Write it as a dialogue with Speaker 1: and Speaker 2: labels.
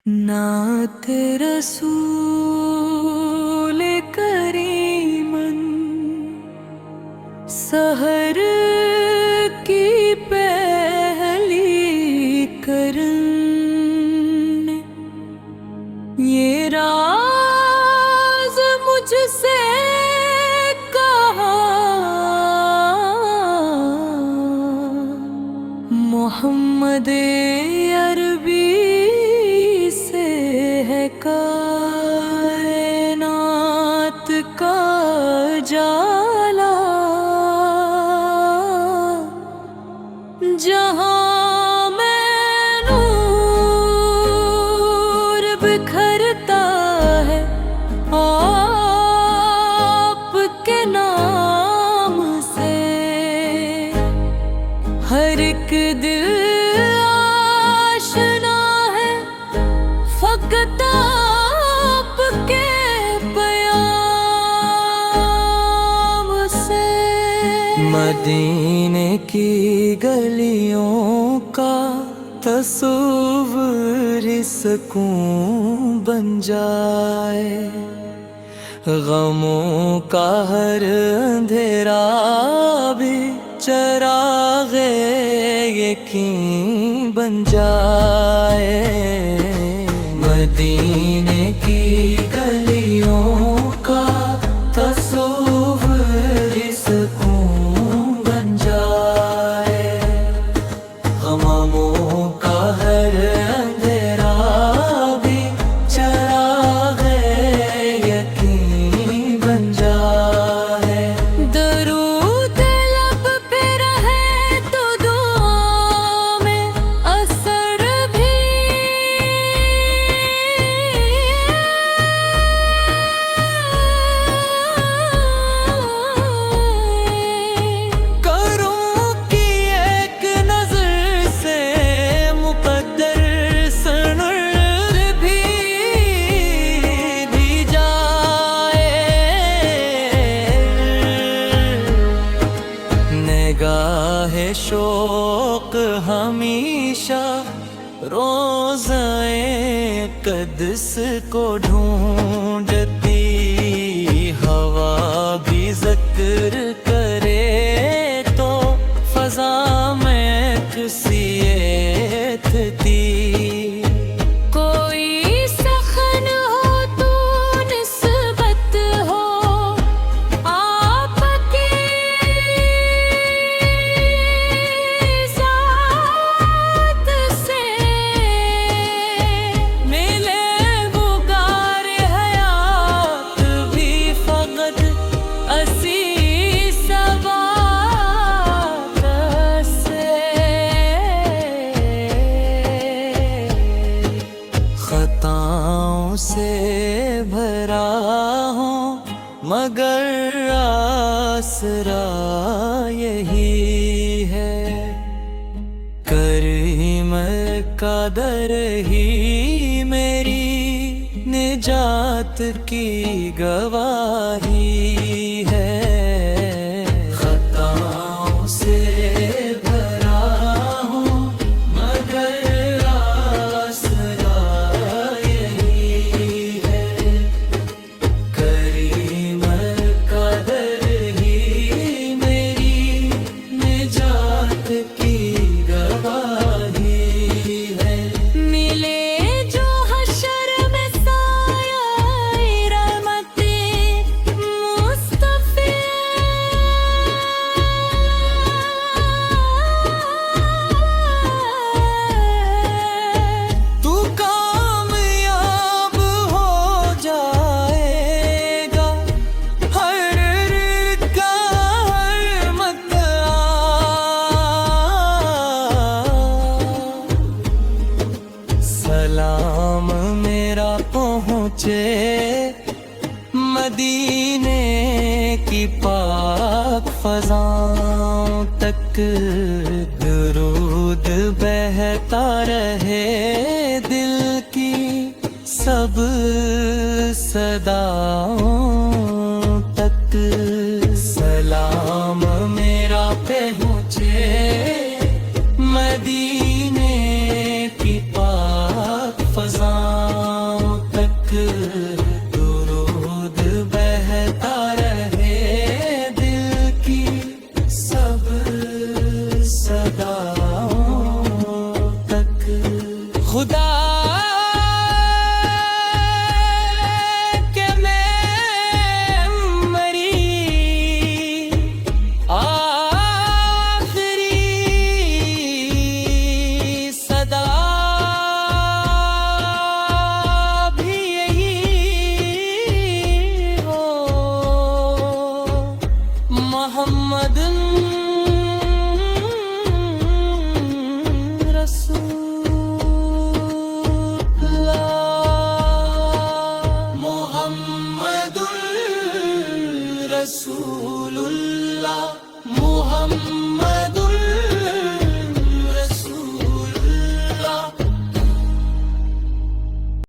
Speaker 1: नात रसूल करीमन सहर की पहली करन, ये राज मुझसे कहा मोहम्मद अरबी से है कायनात का जाला, जहाँ में नूर बिखरता है आपके नाम से। हर एक दिल आशना है फकत आपके प्याम से। मदीने की गलियों का तस्वीर सुकून बन जाए, गमों का हर अंधेरा भी चराग़े यकीन बन जाए। मदीने की गलियों का तस्वीर सुकून बन जाए, गमों का हर अंधेरा भी चराग़े यकीन बन जाए। दरूद लब पे रहे तो दुआ में असर भी, करूं कि एक नजर से मुकद्दर सनूर भी दी जाए। निगाहे शौक हमेशा रोज़ाए क़ुद्स को ढूंढती, हवा भी ज़िक्र करे तो फ़ज़ा में खुशियत थी। कोई सखन हो तो निस्बत हो आपकी ज़ात से, मिले गुगार हयात भी फ़क़त असी सवात से। खताओं से भरा हूँ मगर आसरा यही है, करीम का दर ही मेरी निजात की गवाही है। खताओं से भरा हूँ मगर आसरा यही है, करीम का दर ही मेरी निजात की गवाही है। मिले जो हशर में साया रहमते मुस्तफ़ा, तू कामयाब हो जाएगा हर का हर मतआ। सलाम मेरा पहुँचे मदीने की पाक फ़ज़ाओं तक, दुरूद बहता रहे दिल की सब सदाओं